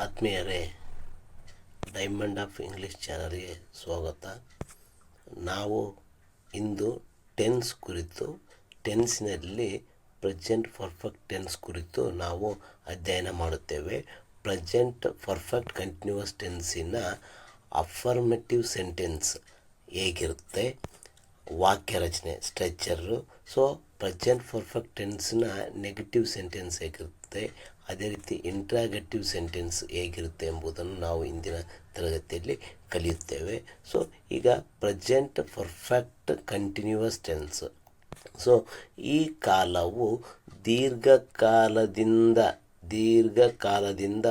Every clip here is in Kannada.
ಆತ್ಮೀಯರೇ, ಡೈಮಂಡ್ ಆಫ್ ಇಂಗ್ಲೀಷ್ ಚಾನಲ್ಗೆ ಸ್ವಾಗತ. ನಾವು ಇಂದು ಟೆನ್ಸ್ ಕುರಿತು, ಟೆನ್ಸ್ನಲ್ಲಿ ಪ್ರೆಸೆಂಟ್ ಪರ್ಫೆಕ್ಟ್ ಟೆನ್ಸ್ ಕುರಿತು ನಾವು ಅಧ್ಯಯನ ಮಾಡುತ್ತೇವೆ. ಪ್ರೆಸೆಂಟ್ ಪರ್ಫೆಕ್ಟ್ ಕಂಟಿನ್ಯೂಸ್ ಟೆನ್ಸಿನ ಅಫರ್ಮೇಟಿವ್ ಸೆಂಟೆನ್ಸ್ ಹೇಗಿರುತ್ತೆ, ವಾಕ್ಯ ರಚನೆ ಸ್ಟ್ರಕ್ಚರು. ಸೊ ಪ್ರೆಸೆಂಟ್ ಪರ್ಫೆಕ್ಟ್ ಟೆನ್ಸ್ನ ನೆಗೆಟಿವ್ ಸೆಂಟೆನ್ಸ್ ಹೇಗಿರುತ್ತೆ, ಅದೇ ರೀತಿ ಇಂಟ್ರಾಗೇಟಿವ್ ಸೆಂಟೆನ್ಸ್ ಹೇಗಿರುತ್ತೆ ಎಂಬುದನ್ನು ನಾವು ಇಂದಿನ ತರಗತಿಯಲ್ಲಿ ಕಲಿಯುತ್ತೇವೆ. ಸೊ ಈಗ present perfect continuous tense. So ಈ ಕಾಲವು ದೀರ್ಘಕಾಲದಿಂದ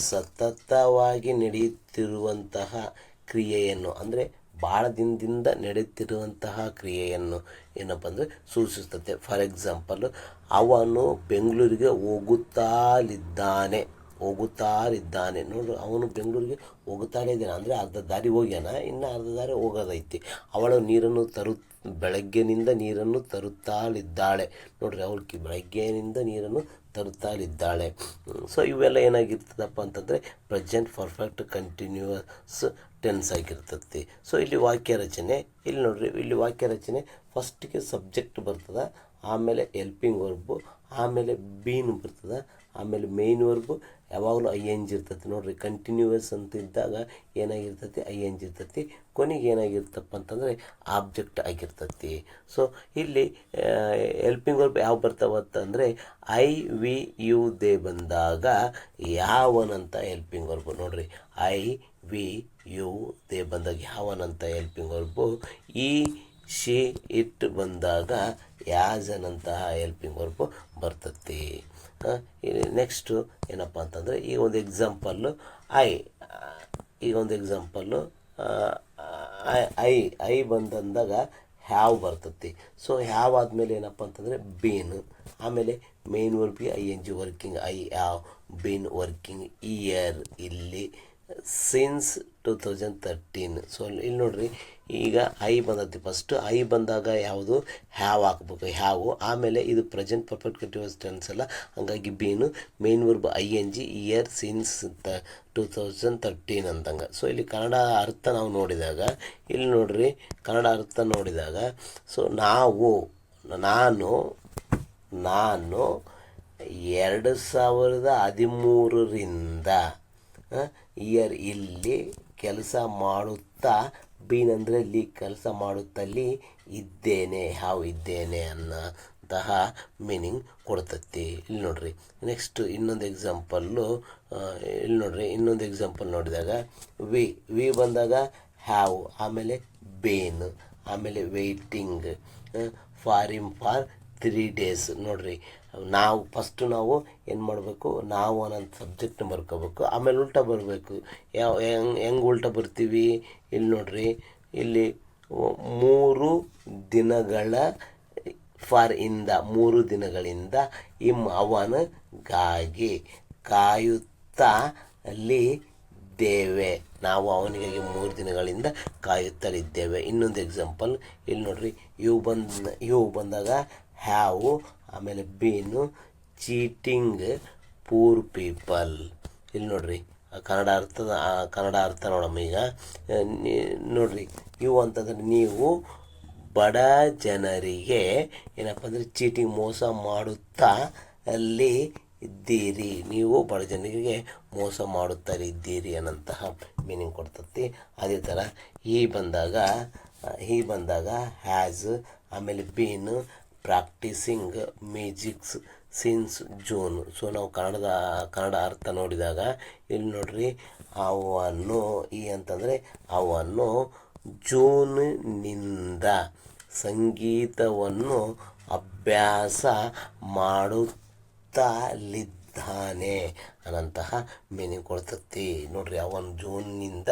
ಸತತವಾಗಿ ನಡೆಯುತ್ತಿರುವಂತಹ ಕ್ರಿಯೆಯನ್ನು, ಅಂದರೆ ಭಾಳ ದಿನದಿಂದ ನಡೆಯುತ್ತಿರುವಂತಹ ಕ್ರಿಯೆಯನ್ನು ಏನಪ್ಪ ಅಂದರೆ ಸೂಚಿಸುತ್ತದೆ. ಫಾರ್ ಎಕ್ಸಾಂಪಲ್, ಅವನು ಬೆಂಗಳೂರಿಗೆ ಹೋಗುತ್ತಾಲಿದ್ದಾನೆ. ನೋಡು, ಅವನು ಬೆಂಗಳೂರಿಗೆ ಹೋಗುತ್ತಾನೇ ಇದ್ದಾನೆ ಅಂದರೆ ಅರ್ಧ ದಾರಿ ಹೋಗ್ಯಾನ, ಇನ್ನು ಅರ್ಧ ದಾರಿ ಹೋಗೋದೈತಿ. ಅವಳು ಬೆಳಗ್ಗೆನಿಂದ ನೀರನ್ನು ತರುತ್ತಾಳಿದ್ದಾಳೆ. ನೋಡ್ರಿ, ಅವಳಿಗೆ ಬೆಳಗ್ಗೆನಿಂದ ನೀರನ್ನು ತರುತ್ತಾಳಿದ್ದಾಳೆ. ಸೊ ಇವೆಲ್ಲ ಏನಾಗಿರ್ತದಪ್ಪ ಅಂತಂದರೆ ಪ್ರೆಸೆಂಟ್ ಪರ್ಫೆಕ್ಟ್ ಕಂಟಿನ್ಯೂಸ್ ಟೆನ್ಸ್ ಆಗಿರ್ತದೆ. ಸೊ ಇಲ್ಲಿ ವಾಕ್ಯ ರಚನೆ, ಇಲ್ಲಿ ನೋಡ್ರಿ, ಇಲ್ಲಿ ವಾಕ್ಯ ರಚನೆ ಫಸ್ಟಿಗೆ ಸಬ್ಜೆಕ್ಟ್ ಬರ್ತದೆ, ಆಮೇಲೆ ಹೆಲ್ಪಿಂಗ್ ವರ್ಬು, ಆಮೇಲೆ ಬೀನ್ ಬರ್ತದೆ, ಆಮೇಲೆ ಮೇಯ್ನ್ ವರ್ಬು. ಯಾವಾಗಲೂ ಐ ಎನ್ ಜಿ ಇರ್ತೈತಿ. ನೋಡಿರಿ, ಕಂಟಿನ್ಯೂಯಸ್ ಅಂತ ಇದ್ದಾಗ ಏನಾಗಿರ್ತೈತಿ, ಐ ಎನ್ ಜಿ ಇರ್ತೈತಿ. ಕೊನೆಗೆ ಏನಾಗಿರ್ತಪ್ಪ ಅಂತಂದರೆ ಆಬ್ಜೆಕ್ಟ್ ಆಗಿರ್ತೈತಿ. ಸೊ ಇಲ್ಲಿ ಹೆಲ್ಪಿಂಗ್ ವರ್ಬ್ ಯಾವ ಬರ್ತಾವಂತಂದರೆ ಐ ವಿ ಯು ದೇ ಬಂದಾಗ ಯಾವನಂತ ಹೆಲ್ಪಿಂಗ್ ವರ್ಬು. ನೋಡಿರಿ, ಐ ವಿ ಯು ದೇ ಬಂದಾಗ ಯಾವನಂತ helping verb. He she it ಬಂದಾಗ ಯಾಸನಂತಹ ಹೆಲ್ಪಿಂಗ್ ವರ್ಬು ಬರ್ತತಿ. ನೆಕ್ಸ್ಟು ಏನಪ್ಪ ಅಂತಂದರೆ ಈಗ ಒಂದು ಎಕ್ಸಾಂಪಲ್ಲು ಐ ಬಂದಂದಾಗ ಹ್ಯಾವ್ ಬರ್ತತಿ. ಸೊ ಹ್ಯಾವ್ ಆದಮೇಲೆ ಏನಪ್ಪ ಅಂತಂದರೆ ಬೀನ್, ಆಮೇಲೆ ಮೇನ್ ವರ್ಬಿಗೆ I N G working, I have been working here ಇಲ್ಲಿ ಸಿನ್ಸ್ 2013. ಸೊ ಇಲ್ಲಿ ನೋಡ್ರಿ, ಈಗ ಐ ಬಂದತಿ. ಫಸ್ಟು ಐ ಬಂದಾಗ ಯಾವುದು, ಹ್ಯಾವ್ ಹಾಕ್ಬೇಕು, ಹ್ಯಾವು. ಆಮೇಲೆ ಇದು ಪ್ರೆಸೆಂಟ್ ಪರ್ಫೆಕ್ಟ್ ಕಂಟಿನ್ಯೂಸ್ ಟೆನ್ಸ್ ಅಲ್ಲ, ಹಾಗಾಗಿ bean, main verb I N G, year since 2013 ಅಂದಂಗೆ. ಸೊ ಇಲ್ಲಿ ಕನ್ನಡ ಅರ್ಥ ನಾವು ನೋಡಿದಾಗ, ಇಲ್ಲಿ ನೋಡ್ರಿ, ಕನ್ನಡ ಅರ್ಥ ನೋಡಿದಾಗ, ಸೊ ನಾನು 2013ರಿಂದ ಇಯರ್ ಇಲ್ಲಿ ಕೆಲಸ ಮಾಡುತ್ತಾ, ಬೀನ್ ಅಂದರೆ ಇಲ್ಲಿ ಕೆಲಸ ಮಾಡುತ್ತಲ್ಲಿ ಇದ್ದೇನೆ, ಇದ್ದೇನೆ ಅನ್ನೋಂತಹ ಮೀನಿಂಗ್ ಕೊಡ್ತತಿ. ಇಲ್ಲಿ ನೋಡ್ರಿ, ನೆಕ್ಸ್ಟ್ ಇನ್ನೊಂದು ಎಕ್ಸಾಂಪಲ್ ನೋಡಿದಾಗ ವಿ ಬಂದಾಗ ಹ್ಯಾವ್, ಆಮೇಲೆ ಬೇನ್, ಆಮೇಲೆ ವೇಟಿಂಗ್ ಫಾರ್ 3 days. ನೋಡ್ರಿ, ನಾವು ಏನು ಮಾಡಬೇಕು, ನಾವು ಅನ್ನೋಂಥ ಸಬ್ಜೆಕ್ಟ್ ಬರ್ಕೋಬೇಕು, ಆಮೇಲೆ ಉಲ್ಟಾ ಬರಬೇಕು. ಹೆಂಗೆ ಉಲ್ಟಾ ಬರ್ತೀವಿ, ಇಲ್ಲಿ ನೋಡ್ರಿ, ಇಲ್ಲಿ 3 ದಿನಗಳ ಫಾರಿಂದ 3 ದಿನಗಳಿಂದ ಅವನಿಗಾಗಿ ಕಾಯುತ್ತಾ ಅಲ್ಲಿದ್ದೇವೆ. ನಾವು ಅವನಿಗಾಗಿ 3 ದಿನಗಳಿಂದ ಕಾಯುತ್ತಲಿದ್ದೇವೆ. ಇನ್ನೊಂದು ಎಕ್ಸಾಂಪಲ್, ಇಲ್ಲಿ ನೋಡ್ರಿ, ಯು ಬಂದಾಗ ಹ್ಯಾವು, ಆಮೇಲೆ ಬೀನು, ಚೀಟಿಂಗ್ ಪೂರ್ ಪೀಪಲ್. ಇಲ್ಲಿ ನೋಡ್ರಿ, ಕನ್ನಡ ಅರ್ಥ ನೋಡಮ್ಮ. ಈಗ ನೋಡ್ರಿ, ಇವು ಅಂತಂದರೆ ನೀವು ಬಡ ಜನರಿಗೆ ಏನಪ್ಪ ಅಂದರೆ ಚೀಟಿಂಗ್, ಮೋಸ ಮಾಡುತ್ತಾ ಅಲ್ಲಿ ಇದ್ದೀರಿ. ನೀವು ಬಡ ಜನರಿಗೆ ಮೋಸ ಮಾಡುತ್ತಾರೆ ಇದ್ದೀರಿ ಅನ್ನೋಂತಹ ಮೀನಿಂಗ್ ಕೊಡ್ತತಿ. ಅದೇ ಥರ ಈ ಬಂದಾಗ ಹ್ಯಾಸ್, ಆಮೇಲೆ bean practising musics since June. So ನಾವು ಕನ್ನಡ ಅರ್ಥ ನೋಡಿದಾಗ ಇಲ್ಲಿ ನೋಡ್ರಿ, ಅವನು ಅಂತಂದರೆ ಅವನು ಜೂನ್ನಿಂದ ಸಂಗೀತವನ್ನು ಅಭ್ಯಾಸ ಮಾಡುತ್ತಲಿದ್ದಾನೆ ಅನ್ನೋಂತಹ ಮೀನಿಂಗ್ ಕೊಡ್ತತಿ. ನೋಡ್ರಿ, ಅವನು ಜೂನ್ನಿಂದ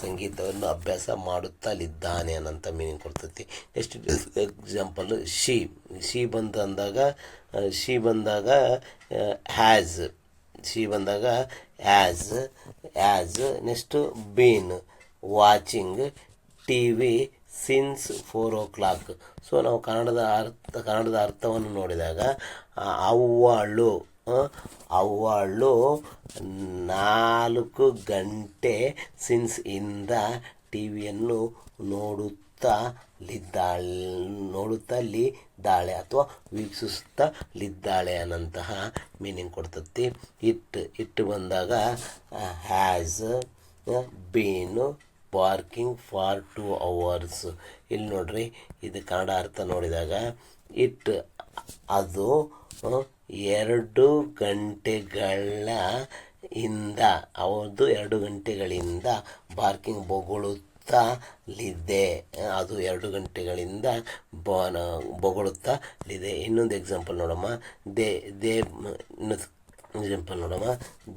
ಸಂಗೀತವನ್ನು ಅಭ್ಯಾಸ ಮಾಡುತ್ತಲಿದ್ದಾನೆ ಅನ್ನೋಂಥ ಮೀನಿಂಗ್ ಕೊಡ್ತತಿ. ನೆಕ್ಸ್ಟ್ ಎಕ್ಸಾಂಪಲ್ಲು ಶಿ ಬಂದಾಗ has, next bean watching TV since 4 o'clock. So ನಾವು ಕನ್ನಡದ ಅರ್ಥವನ್ನು ನೋಡಿದಾಗ ಅವಳು ಅವಳು 4 ಗಂಟೆ ಇಂದ ಟಿ ವಿಯನ್ನು ನೋಡುತ್ತಲಿದ್ದಾಳೆ ಅಥವಾ ವೀಕ್ಷಿಸುತ್ತಲಿದ್ದಾಳೆ ಅನ್ನಂತಹ ಮೀನಿಂಗ್ ಕೊಡ್ತತಿ. ಇಟ್ ಬಂದಾಗ has been parking for 2 hours. ಇಲ್ಲಿ ನೋಡ್ರಿ, ಇದು ಕನ್ನಡ ಅರ್ಥ ನೋಡಿದಾಗ ಅದು 2 ಗಂಟೆಗಳಿಂದ ಪಾರ್ಕಿಂಗ್ ಬೊಗಳುತ್ತಲಿದೆ. ಅದು 2 ಗಂಟೆಗಳಿಂದ ಬೊಗಳುತ್ತಲಿದೆ. ಇನ್ನೊಂದು ಎಕ್ಸಾಂಪಲ್ ನೋಡಮ್ಮ.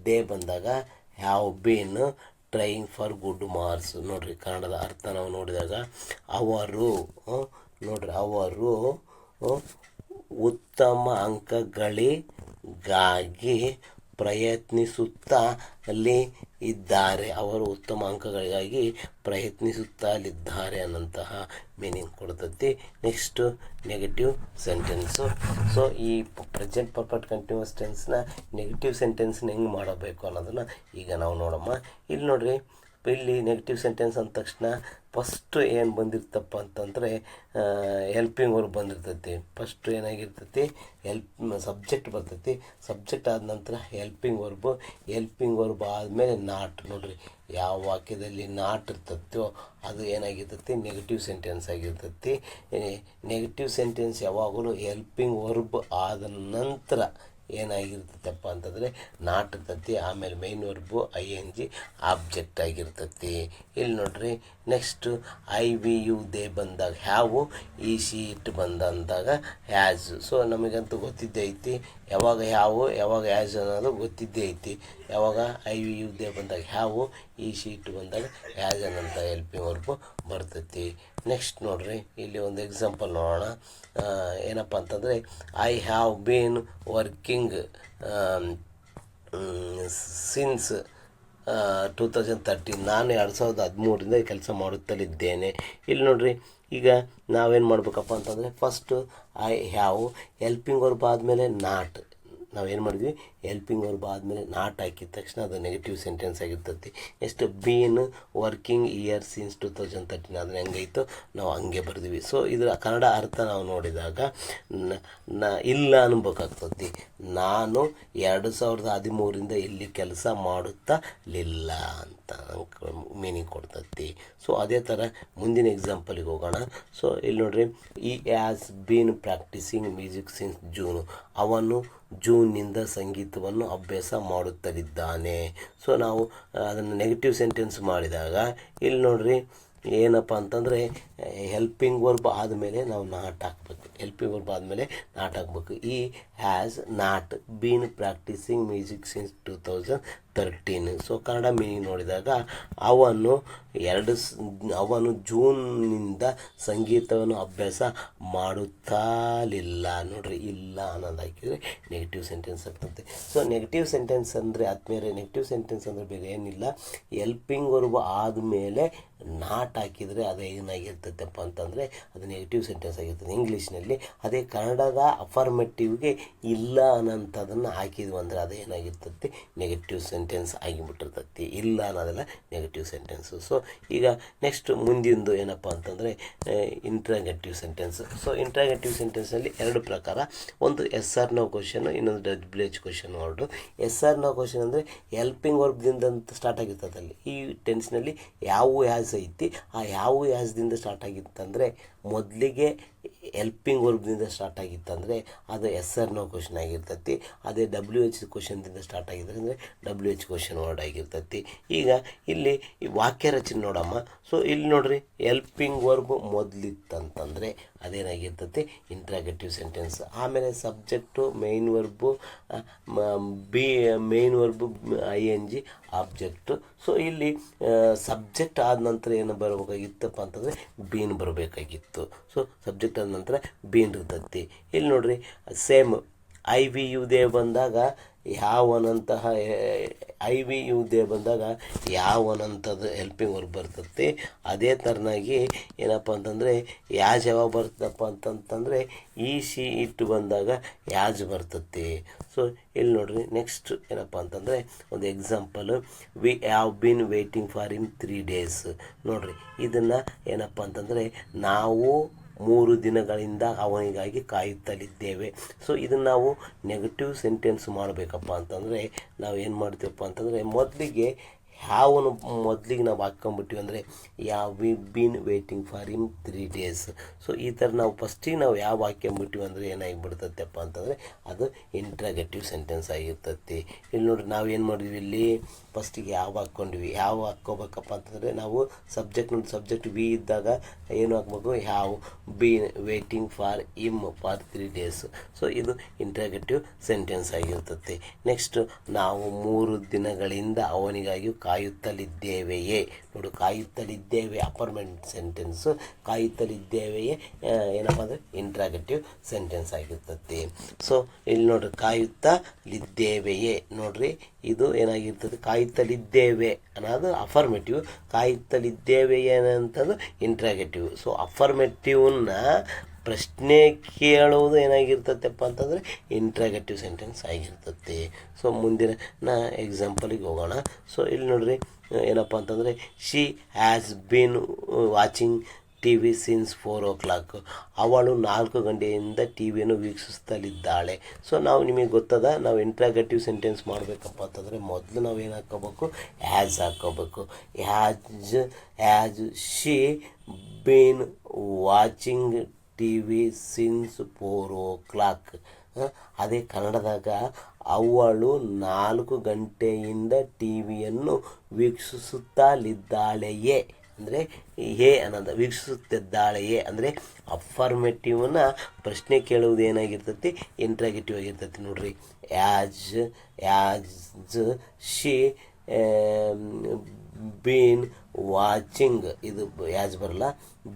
ದೇ ಬಂದಾಗ have been trying for good marks. ನೋಡ್ರಿ, ಕನ್ನಡದ ಅರ್ಥ ನಾವು ನೋಡಿದಾಗ ಅವರು ಉತ್ತಮ ಅಂಕಗಳಿಗಾಗಿ ಪ್ರಯತ್ನಿಸುತ್ತಲಿದ್ದಾರೆ ಅನ್ನಂತಹ ಮೀನಿಂಗ್ ಕೊಡ್ತೈತಿ. Next negative sentence. ಸೊ ಈ ಪ್ರೆಸೆಂಟ್ ಪರ್ಫೆಕ್ಟ್ ಕಂಟಿನ್ಯೂಸ್ ಟೆನ್ಸ್ನ ನೆಗೆಟಿವ್ ಸೆಂಟೆನ್ಸ್ನ ಹೆಂಗೆ ಮಾಡಬೇಕು ಅನ್ನೋದನ್ನು ಈಗ ನಾವು ನೋಡಮ್ಮ. ಇಲ್ಲಿ ನೋಡ್ರಿ, ಇಲ್ಲಿ ನೆಗೆಟಿವ್ ಸೆಂಟೆನ್ಸ್ ಅಂದ ತಕ್ಷಣ ಫಸ್ಟು ಏನು ಬಂದಿರ್ತಪ್ಪ ಅಂತಂದರೆ ಹೆಲ್ಪಿಂಗ್ ವರ್ಬ್ ಬಂದಿರ್ತೈತಿ. ಫಸ್ಟು ಏನಾಗಿರ್ತೈತಿ, ಸಬ್ಜೆಕ್ಟ್ ಬರ್ತೈತಿ. ಸಬ್ಜೆಕ್ಟ್ ಆದ ನಂತರ ಹೆಲ್ಪಿಂಗ್ ವರ್ಬ್ ಆದಮೇಲೆ ನಾಟ್. ನೋಡ್ರಿ, ಯಾವ ವಾಕ್ಯದಲ್ಲಿ ನಾಟ್ ಇರ್ತೈತೋ ಅದು ಏನಾಗಿರ್ತೈತಿ, ನೆಗೆಟಿವ್ ಸೆಂಟೆನ್ಸ್ ಆಗಿರ್ತೈತಿ. ನೆಗೆಟಿವ್ ಸೆಂಟೆನ್ಸ್ ಯಾವಾಗಲೂ ಹೆಲ್ಪಿಂಗ್ ವರ್ಬ್ ಆದ ನಂತರ ಏನಾಗಿರ್ತೈತಪ್ಪ ಅಂತಂದರೆ ನಾಟ್ ಇರ್ತೈತಿ. ಆಮೇಲೆ ಮೈನ್ ವರ್ಬು ING ಆಬ್ಜೆಕ್ಟ್ ಆಗಿರ್ತೈತಿ. ಇಲ್ಲಿ ನೋಡ್ರಿ, ನೆಕ್ಸ್ಟು IVU ದೇ ಬಂದಾಗ ಹ್ಯಾವು, ಈ ಶೀಟ್ ಬಂದಂದಾಗ ಹ್ಯಾಸ್. ಸೊ ನಮಗಂತೂ ಗೊತ್ತಿದ್ದೇ ಐತಿ ಯಾವಾಗ ಹ್ಯಾವು ಯಾವಾಗ ಹ್ಯಾಸ್ ಅನ್ನೋದು ಗೊತ್ತಿದ್ದೇ ಐತಿ. ಯಾವಾಗ IVU ದೇ ಬಂದಾಗ ಹ್ಯಾವು, ಈ ಶೀಟ್ ಬಂದಾಗ ಹ್ಯಾಸ್ ಅನ್ನೋಂಥ ಹೆಲ್ಪಿಂಗ್ ವರ್ಬು ಬರ್ತೈತಿ. ನೆಕ್ಸ್ಟ್ ನೋಡ್ರಿ, ಇಲ್ಲಿ ಒಂದು ಎಕ್ಸಾಂಪಲ್ ನೋಡೋಣ. ಏನಪ್ಪ ಅಂತಂದರೆ I have been working since 2013. ನಾನು 2013ರಿಂದ ಕೆಲಸ ಮಾಡುತ್ತಲಿದ್ದೇನೆ. ಇಲ್ಲಿ ನೋಡ್ರಿ, ಈಗ ನಾವೇನು ಮಾಡ್ಬೇಕಪ್ಪ ಅಂತಂದರೆ first I have helping verb ಆದಮೇಲೆ ನಾಟ್. ನಾವೇನು ಮಾಡಿದ್ವಿ, ಹೆಲ್ಪಿಂಗ್ ವರ್ಬ್ ಆದಮೇಲೆ ನಾಟ್ ಹಾಕಿದ ತಕ್ಷಣ ಅದು ನೆಗೆಟಿವ್ ಸೆಂಟೆನ್ಸ್ ಆಗಿರ್ತೈತಿ. ಎಷ್ಟು ಬೀನ್ ವರ್ಕಿಂಗ್ ಇಯರ್ ಸಿನ್ಸ್ 2013 ಅದನ್ನ ಹೆಂಗೈತೋ ನಾವು ಹಂಗೆ ಬರ್ತೀವಿ. ಸೊ ಇದರ ಕನ್ನಡ ಅರ್ಥ ನಾವು ನೋಡಿದಾಗ ಇಲ್ಲ ಅನ್ಬೇಕಾಗ್ತತಿ. ನಾನು 2013ರಿಂದ ಇಲ್ಲಿ ಕೆಲಸ ಮಾಡುತ್ತಲಿಲ್ಲ ಅಂತ ಮೀನಿಂಗ್ ಕೊಡ್ತತಿ. ಸೊ ಅದೇ ಥರ ಮುಂದಿನ ಎಕ್ಸಾಂಪಲಿಗೆ ಹೋಗೋಣ. ಸೊ ಇಲ್ಲಿ ನೋಡ್ರಿ, ಈ has been practising music since June. ಅವನು ಜೂನ್ನಿಂದ ಸಂಗೀತವನ್ನು ಅಭ್ಯಾಸ ಮಾಡುತ್ತಲಿದ್ದಾನೆ. ಸೊ ನಾವು ಅದನ್ನು ನೆಗೆಟಿವ್ ಸೆಂಟೆನ್ಸ್ ಮಾಡಿದಾಗ ಇಲ್ಲಿ ನೋಡ್ರಿ ಏನಪ್ಪ ಅಂತಂದರೆ ಹೆಲ್ಪಿಂಗ್ ವರ್ಬ್ ಆದಮೇಲೆ ನಾವು ನಾಟ್ ಹಾಕ್ಬೇಕು. ಹೆಲ್ಪಿಂಗ್ ವರ್ಬ್ ಆದಮೇಲೆ ನಾಟ್ ಹಾಕ್ಬೇಕು. ಈ has not been practising music since 2013. So Kannada meaning ನೋಡಿದಾಗ ಅವನು ಜೂನ್ನಿಂದ ಸಂಗೀತವನ್ನು ಅಭ್ಯಾಸ ಮಾಡುತ್ತಲಿಲ್ಲ. ನೋಡ್ರಿ, ಇಲ್ಲ ಅನ್ನೋದು ಹಾಕಿದರೆ ನೆಗೆಟಿವ್ ಸೆಂಟೆನ್ಸ್ ಆಗ್ತದೆ. ಸೊ ನೆಗೆಟಿವ್ ಸೆಂಟೆನ್ಸ್ ಅಂದರೆ ಆದಮೇಲೆ ನೆಗೆಟಿವ್ ಸೆಂಟೆನ್ಸ್ ಅಂದರೆ ಬೇರೆ ಏನಿಲ್ಲ, ಹೆಲ್ಪಿಂಗ್ ವರ್ಬ್ ಆದಮೇಲೆ ನಾಟ್ ಹಾಕಿದರೆ ಅದು ಏನಾಗಿರ್ತೈತಪ್ಪ ಅಂತಂದರೆ ಅದು ನೆಗೆಟಿವ್ ಸೆಂಟೆನ್ಸ್ ಆಗಿರ್ತದೆ ಇಂಗ್ಲೀಷ್ನಲ್ಲಿ. ಅದೇ ಕನ್ನಡದ ಅಫರ್ಮೇಟಿವ್ಗೆ ಇಲ್ಲ ಅನ್ನೋಂಥದ್ದನ್ನು ಹಾಕಿದ್ವಿ ಅಂದರೆ ಅದು ಏನಾಗಿರ್ತೈತಿ, ನೆಗೆಟಿವ್ ಸೆಂಟೆನ್ಸ್ ಆಗಿಬಿಟ್ಟಿರ್ತೈತಿ. ಇಲ್ಲ ಅನ್ನೋದೆಲ್ಲ ನೆಗೆಟಿವ್ ಸೆಂಟೆನ್ಸು. ಸೊ ಈಗ ನೆಕ್ಸ್ಟ್ ಮುಂದಿಂದು ಏನಪ್ಪ ಅಂತಂದರೆ ಇಂಟ್ರಾಗೇಟಿವ್ ಸೆಂಟೆನ್ಸ್. ಸೊ ಇಂಟ್ರಾಗೇಟಿವ್ ಸೆಂಟೆನ್ಸಲ್ಲಿ 2 ಪ್ರಕಾರ, ಒಂದು SR ನೋ ಕ್ವಶನು, ಇನ್ನೊಂದು WH question word. SR no question ಅಂದರೆ ಹೆಲ್ಪಿಂಗ್ ವರ್ಬ್ದಿಂದ ಅಂತ ಸ್ಟಾರ್ಟ್ ಆಗಿರ್ತದೆ. ಅಲ್ಲಿ ಈ ಟೆನ್ಸ್ನಲ್ಲಿ ಯಾವ ಹ್ಯಾಸ್ ಐತಿ, ಆ ಯಾವ ಹ್ಯಾಸ್ದಿಂದ ಸ್ಟಾರ್ಟ್ ಆಗಿತ್ತಂದರೆ ಮೊದಲಿಗೆ ಹೆಲ್ಪಿಂಗ್ ವರ್ಬ್ದಿಂದ ಸ್ಟಾರ್ಟ್ ಆಗಿತ್ತಂದರೆ ಅದು SR ನೋ ಕ್ವಶನ್ ಆಗಿರ್ತೈತಿ. ಅದೇ WH ಕ್ವಶನ್ದಿಂದ ಸ್ಟಾರ್ಟ್ ಆಗಿದ್ರೆ ಅಂದರೆ WH ಕ್ವಶನ್ ವರ್ಡ್ ಆಗಿರ್ತೈತಿ. ಈಗ ಇಲ್ಲಿ ಈ ವಾಕ್ಯ ರಚನೆ ನೋಡಮ್ಮ. ಸೊ ಇಲ್ಲಿ ನೋಡ್ರಿ, ಹೆಲ್ಪಿಂಗ್ ವರ್ಬ್ ಮೊದಲಿತ್ತಂತಂದರೆ ಅದೇನಾಗಿರ್ತೈತಿ, ಇಂಟ್ರಾಗೇಟಿವ್ ಸೆಂಟೆನ್ಸ್. ಆಮೇಲೆ subject, main verb ING object. So ಇಲ್ಲಿ ಸಬ್ಜೆಕ್ಟ್ ಆದ ನಂತರ ಏನು ಬರಬೇಕಾಗಿತ್ತಪ್ಪ ಅಂತಂದರೆ ಬೀನ್ ಬರಬೇಕಾಗಿತ್ತು. ಸೊ ಸಬ್ಜೆಕ್ಟ್ ಆದ ನಂತರ ಬೀನ್ ಇರ್ತೈತಿ. ಇಲ್ಲಿ ನೋಡ್ರಿ, ಸೇಮ್ IVU ದೇ ಬಂದಾಗ ಯಾವನಂತಹ ಐ ವಿ ಯುದೇ ಬಂದಾಗ ಯಾವನಂಥದ್ದು ಹೆಲ್ಪಿಂಗ್ ವರ್ಕ್ ಬರ್ತೈತಿ. ಅದೇ ಥರನಾಗಿ ಏನಪ್ಪ ಅಂತಂದರೆ ಯಾಜ್ ಯಾವಾಗ ಬರ್ತದಪ್ಪ ಅಂತಂತಂದರೆ ಈ ಶಿ ಇಟ್ಟು ಬಂದಾಗ ಯಾಜ್ ಬರ್ತೈತಿ. ಸೊ ಇಲ್ಲಿ ನೋಡ್ರಿ ನೆಕ್ಸ್ಟ್ ಏನಪ್ಪ ಅಂತಂದರೆ ಒಂದು example, we have been waiting for in 3 days. ನೋಡ್ರಿ ಇದನ್ನು ಏನಪ್ಪ ಅಂತಂದರೆ ನಾವು 3 ದಿನಗಳಿಂದ ಅವನಿಗಾಗಿ ಕಾಯುತ್ತಲಿದ್ದೇವೆ. ಸೊ ಇದನ್ನು ನಾವು ನೆಗೆಟಿವ್ ಸೆಂಟೆನ್ಸ್ ಮಾಡಬೇಕಪ್ಪ ಅಂತಂದರೆ ನಾವು ಏನು ಮಾಡ್ತೀವಪ್ಪ ಅಂತಂದರೆ ಮೊದಲಿಗೆ ಯಾವನು ಮೊದಲಿಗೆ ನಾವು ಹಾಕ್ಕೊಂಬಿಟ್ಟಿವಿ ಅಂದರೆ we been waiting for him 3 days. So ಈ ಥರ ನಾವು ಫಸ್ಟಿಗೆ ನಾವು ಯಾವ ಹಾಕ್ಕೊಂಬಿಟ್ಟಿವಿ ಅಂದರೆ ಏನಾಗಿಬಿಡ್ತೈತಪ್ಪ ಅಂತಂದರೆ ಅದು ಇಂಟ್ರಾಗೇಟಿವ್ ಸೆಂಟೆನ್ಸ್ ಆಗಿರ್ತೈತಿ. ಇಲ್ಲಿ ನೋಡಿರಿ ನಾವು ಏನು ಮಾಡಿದ್ವಿ, ಇಲ್ಲಿ ಫಸ್ಟಿಗೆ ಯಾವ ಹಾಕ್ಕೊಂಡ್ವಿ, ಯಾವ ಹಾಕ್ಕೋಬೇಕಪ್ಪ ಅಂತಂದರೆ ನಾವು ಸಬ್ಜೆಕ್ಟ್ ವಿ ಇದ್ದಾಗ ಏನು ಹಾಕ್ಬೇಕು, have been waiting for him for 3 days. So ಇದು ಇಂಟ್ರಾಗೇಟಿವ್ ಸೆಂಟೆನ್ಸ್ ಆಗಿರ್ತೈತಿ. ನೆಕ್ಸ್ಟ್ ನಾವು 3 ದಿನಗಳಿಂದ ಅವನಿಗಾಗಿ ಕಾಯುತ್ತಲಿದ್ದೇವೆಯೇ. ನೋಡು ಕಾಯುತ್ತಲಿದ್ದೇವೆ ಅಪರ್ಮೆಂಟ್ ಸೆಂಟೆನ್ಸು, ಕಾಯುತ್ತಲಿದ್ದೇವೆಯೇ ಏನಪ್ಪ ಅಂದರೆ ಇಂಟ್ರಾಗೇಟಿವ್ ಸೆಂಟೆನ್ಸ್ ಆಗಿರ್ತೈತಿ. ಸೊ ಇಲ್ಲಿ ನೋಡ್ರಿ ಕಾಯುತ್ತಲಿದ್ದೇವೆಯೇ, ನೋಡ್ರಿ ಇದು ಏನಾಗಿರ್ತದೆ, ಕಾಯುತ್ತಲಿದ್ದೇವೆ ಅನ್ನೋದು ಅಫರ್ಮೇಟಿವ್, ಕಾಯುತ್ತಲಿದ್ದೇವೆಯೇ ಅಂತಂದು ಇಂಟ್ರಾಗೇಟಿವ್. ಸೊ ಅಫರ್ಮೇಟಿವ್ನ ಪ್ರಶ್ನೆ ಕೇಳುವುದು ಏನಾಗಿರ್ತೈತಪ್ಪ ಅಂತಂದರೆ ಇಂಟ್ರಾಗೇಟಿವ್ ಸೆಂಟೆನ್ಸ್ ಆಗಿರ್ತೈತಿ. ಸೊ ಮುಂದಿನ ಎಕ್ಸಾಂಪಲಿಗೆ ಹೋಗೋಣ. ಸೊ ಇಲ್ಲಿ ನೋಡ್ರಿ ಏನಪ್ಪ ಅಂತಂದರೆ she has been watching T V since 4 o'clock. ಅವಳು 4 ಗಂಟೆಯಿಂದ ಟಿ ವಿಯನ್ನು ವೀಕ್ಷಿಸ್ತಲಿದ್ದಾಳೆ. ಸೊ ನಾವು ನಿಮಗೆ ಗೊತ್ತದ, ನಾವು ಇಂಟ್ರಾಗೇಟಿವ್ ಸೆಂಟೆನ್ಸ್ ಮಾಡಬೇಕಪ್ಪ ಅಂತಂದರೆ ಮೊದಲು ನಾವು ಏನು ಹಾಕ್ಕೋಬೇಕು, ಹ್ಯಾಸ್ ಹಾಕ್ಕೋಬೇಕು. Has she been watching T V since 4 o'clock. ಅದೇ ಕನ್ನಡದಾಗ ಅವಳು 4 ಗಂಟೆಯಿಂದ ಟಿ ವಿಯನ್ನು ವೀಕ್ಷಿಸುತ್ತಲಿದ್ದಾಳೆಯೇ ಅಂದರೆ ಅನ್ನೋದು ವೀಕ್ಷಿಸುತ್ತಿದ್ದಾಳೆಯೇ ಅಂದರೆ ಅಫರ್ಮೇಟಿವ್ನ ಪ್ರಶ್ನೆ ಕೇಳುವುದು ಏನಾಗಿರ್ತೈತಿ, ಇಂಟ್ರಾಗೇಟಿವ್ ಆಗಿರ್ತೈತಿ. ನೋಡ್ರಿ ಆ್ಯಸ್ ಶಿ ಬೀನ್ ವಾಚಿಂಗ್, ಇದು ಯಾಜ್ ಬರಲ್ಲ,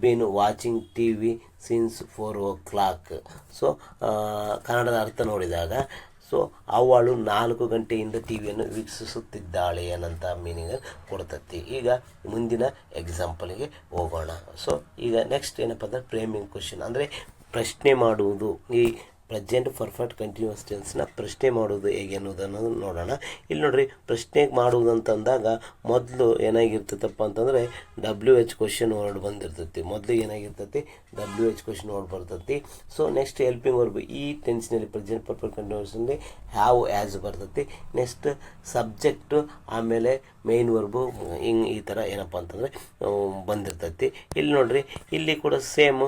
been watching T V since 4 o'clock. So ಕನ್ನಡದ ಅರ್ಥ ನೋಡಿದಾಗ ಸೊ ಅವಳು 4 ಗಂಟೆಯಿಂದ ಟಿ ವಿಯನ್ನು ವೀಕ್ಷಿಸುತ್ತಿದ್ದಾಳೆ ಅನ್ನೋಂಥ ಮೀನಿಂಗ್ ಕೊಡ್ತೈತಿ. ಈಗ ಮುಂದಿನ ಎಕ್ಸಾಂಪಲ್ಗೆ ಹೋಗೋಣ. ಸೊ ಈಗ ನೆಕ್ಸ್ಟ್ ಏನಪ್ಪ ಅಂದರೆ ಫ್ರೇಮಿಂಗ್ ಕ್ವಶನ್ ಅಂದರೆ ಪ್ರಶ್ನೆ ಮಾಡುವುದು. ಈ ಪ್ರೆಸೆಂಟ್ ಪರ್ಫೆಕ್ಟ್ ಕಂಟಿನ್ಯೂಸ್ ಟೆನ್ಸ್ನ ಪ್ರಶ್ನೆ ಮಾಡುವುದು ಹೇಗೆ ಅನ್ನೋದನ್ನು ನೋಡೋಣ. ಇಲ್ಲಿ ನೋಡ್ರಿ ಪ್ರಶ್ನೆ ಮಾಡುವುದು ಅಂತಂದಾಗ ಮೊದಲು ಏನಾಗಿರ್ತೈತಪ್ಪ ಅಂತಂದರೆ WH ಕ್ವಶನ್ ವರ್ಡ್ ಬಂದಿರ್ತೈತಿ. ಮೊದಲಿಗೆ ಏನಾಗಿರ್ತೈತಿ, WH ಕ್ವಶನ್ ವರ್ಡ್ ಬರ್ತೈತಿ. ಸೊ ನೆಕ್ಸ್ಟ್ ಹೆಲ್ಪಿಂಗ್ ವರ್ಬ್ ಈ ಟೆನ್ಸ್ನಲ್ಲಿ ಪ್ರೆಸೆಂಟ್ ಪರ್ಫೆಕ್ಟ್ ಕಂಟಿನ್ಯೂಸ್ನಲ್ಲಿ ಹ್ಯಾವ್ ಆ್ಯಸ್ ಬರ್ತೈತಿ. ನೆಕ್ಸ್ಟ್ ಸಬ್ಜೆಕ್ಟು, ಆಮೇಲೆ ಮೇನ್ ವರ್ಬು, ಹಿಂಗೆ ಈ ಥರ ಏನಪ್ಪ ಅಂತಂದರೆ ಬಂದಿರ್ತೈತಿ. ಇಲ್ಲಿ ನೋಡ್ರಿ ಇಲ್ಲಿ ಕೂಡ same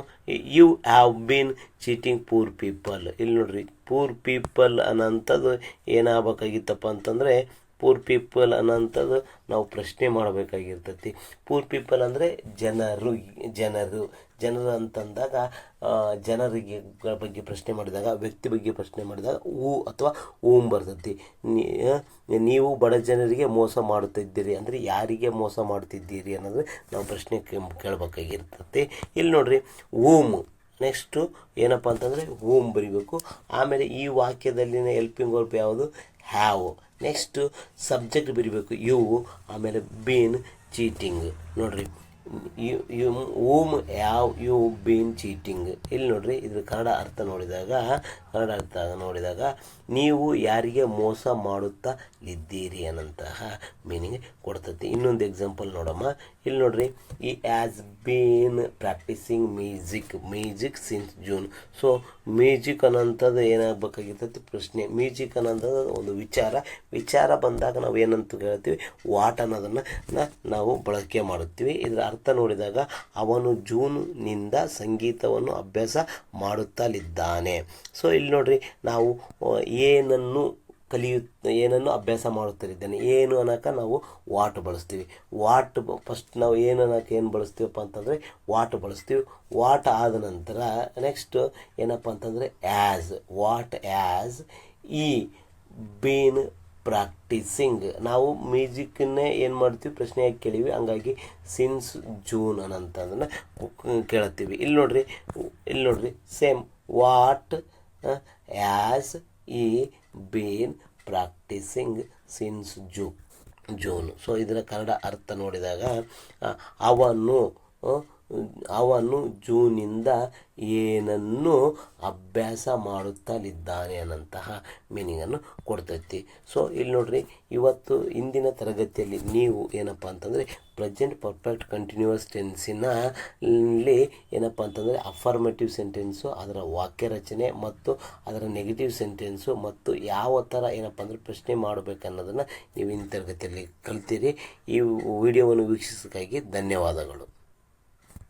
you have been cheating poor people. ಇಲ್ಲಿ ನೋಡ್ರಿ ಪೂರ್ ಪೀಪಲ್ ಅನ್ನೋಂಥದ್ದು ಏನಾಗಬೇಕಾಗಿತ್ತಪ್ಪ ಅಂತಂದರೆ ಪೂರ್ ಪೀಪಲ್ ಅನ್ನೋಂಥದ್ದು ನಾವು ಪ್ರಶ್ನೆ ಮಾಡಬೇಕಾಗಿರ್ತೈತಿ. ಪೂರ್ ಪೀಪಲ್ ಅಂದರೆ ಜನರು ಅಂತಂದಾಗ ಜನರಿಗೆ ಬಗ್ಗೆ ಪ್ರಶ್ನೆ ಮಾಡಿದಾಗ, ವ್ಯಕ್ತಿ ಬಗ್ಗೆ ಪ್ರಶ್ನೆ ಮಾಡಿದಾಗ ಅಥವಾ ಊಂ ಬರ್ತೈತಿ. ನೀವು ಬಡ ಜನರಿಗೆ ಮೋಸ ಮಾಡುತ್ತಿದ್ದೀರಿ ಅಂದರೆ ಯಾರಿಗೆ ಮೋಸ ಮಾಡ್ತಿದ್ದೀರಿ ಅನ್ನೋದು ನಾವು ಪ್ರಶ್ನೆ ಕೇಳಬೇಕಾಗಿರ್ತೈತಿ. ಇಲ್ಲಿ ನೋಡ್ರಿ ಊಮ್, ನೆಕ್ಸ್ಟು ಏನಪ್ಪ ಅಂತಂದರೆ ಊಮ್ ಬರಿಬೇಕು. ಆಮೇಲೆ ಈ ವಾಕ್ಯದಲ್ಲಿನ ಹೆಲ್ಪಿಂಗ್ ವರ್ಬ್ ಯಾವುದು, ಹ್ಯಾವ್. ನೆಕ್ಸ್ಟು ಸಬ್ಜೆಕ್ಟ್ ಬರಿಬೇಕು ಯು, ಆಮೇಲೆ ಬೀನ್ ಚೀಟಿಂಗ್. ನೋಡ್ರಿ ಊಮ್ ಹ್ಯಾವ್ ಯು ಬೀನ್ ಚೀಟಿಂಗ್. ಇಲ್ಲಿ ನೋಡ್ರಿ ಇದ್ರ ಕನ್ನಡ ಅರ್ಥ ನೋಡಿದಾಗ ನೀವು ಯಾರಿಗೆ ಮೋಸ ಮಾಡುತ್ತಾ ಇದ್ದೀರಿ ಅನ್ನಂತಹ ಮೀನಿಂಗ್ ಕೊಡ್ತೈತಿ. ಇನ್ನೊಂದು ಎಕ್ಸಾಂಪಲ್ ನೋಡಮ್ಮ. ಇಲ್ಲಿ ನೋಡ್ರಿ ಈ has been practising music since June. So music ಅನ್ನೋಂಥದ್ದು ಏನಾಗಬೇಕಾಗಿರ್ತೈತಿ ಪ್ರಶ್ನೆ. ಮ್ಯೂಸಿಕ್ ಅನ್ನೋಂಥದ್ದು ಒಂದು ವಿಚಾರ ಬಂದಾಗ ನಾವು ಏನಂತ ಹೇಳ್ತೀವಿ, ವಾಟ್ ಅನ್ನೋದನ್ನು ನಾವು ಬಳಕೆ ಮಾಡುತ್ತೀವಿ. ಇದರ ಅರ್ಥ ನೋಡಿದಾಗ ಅವನು ಜೂನ್ನಿಂದ ಸಂಗೀತವನ್ನು ಅಭ್ಯಾಸ ಮಾಡುತ್ತಲಿದ್ದಾನೆ. ಸೊ ಇಲ್ಲಿ ನೋಡ್ರಿ ನಾವು ಏನನ್ನು ಅಭ್ಯಾಸ ಮಾಡುತ್ತಲಿದ್ದಾನೆ, ಏನು ಅನ್ನೋಕೆ ನಾವು ವಾಟ್ ಬಳಸ್ತೀವಿ. ವಾಟ್ ಫಸ್ಟ್ ನಾವು ಏನು ಅನ್ನೋಕೆ ಏನು ಬಳಸ್ತೀವಪ್ಪ ಅಂತಂದರೆ ವಾಟ್ ಬಳಸ್ತೀವಿ. ವಾಟ್ ಆದ ನಂತರ ನೆಕ್ಸ್ಟ್ ಏನಪ್ಪ ಅಂತಂದರೆ what has he been practising. ನಾವು ಮ್ಯೂಸಿಕ್ಕನ್ನೇ ಏನು ಮಾಡ್ತೀವಿ ಪ್ರಶ್ನೆಯಾಗಿ ಕೇಳೀವಿ, ಹಂಗಾಗಿ ಸಿನ್ಸ್ ಜೂನ್ ಅನ್ನೋಂಥದ್ದನ್ನು ಕೇಳ್ತೀವಿ. ಇಲ್ಲಿ ನೋಡ್ರಿ same what has he been practising since June. So ಇದರ ಕನ್ನಡ ಅರ್ಥ ನೋಡಿದಾಗ ಅವನು ಅವನು ಜೂನಿಂದ ಏನನ್ನು ಅಭ್ಯಾಸ ಮಾಡುತ್ತಲಿದ್ದಾನೆ ಅನ್ನಂತಹ ಮೀನಿಂಗನ್ನು ಕೊಡ್ತೈತಿ. ಸೊ ಇಲ್ಲಿ ನೋಡ್ರಿ, ಇವತ್ತು ಇಂದಿನ ತರಗತಿಯಲ್ಲಿ ನೀವು ಏನಪ್ಪ ಅಂತಂದರೆ ಪ್ರೆಸೆಂಟ್ ಪರ್ಫೆಕ್ಟ್ ಕಂಟಿನ್ಯೂಯಸ್ ಟೆನ್ಸಿನಲ್ಲಿ ಏನಪ್ಪ ಅಂತಂದರೆ ಅಫರ್ಮೇಟಿವ್ ಸೆಂಟೆನ್ಸು, ಅದರ ವಾಕ್ಯ ರಚನೆ ಮತ್ತು ಅದರ ನೆಗೆಟಿವ್ ಸೆಂಟೆನ್ಸು ಮತ್ತು ಯಾವ ಥರ ಏನಪ್ಪ ಅಂದರೆ ಪ್ರಶ್ನೆ ಮಾಡಬೇಕನ್ನೋದನ್ನು ನೀವು ಇಂದಿನ ತರಗತಿಯಲ್ಲಿ ಕಲ್ತೀರಿ. ಈ ವಿಡಿಯೋವನ್ನು ವೀಕ್ಷಿಸೋಕ್ಕಾಗಿ ಧನ್ಯವಾದಗಳು.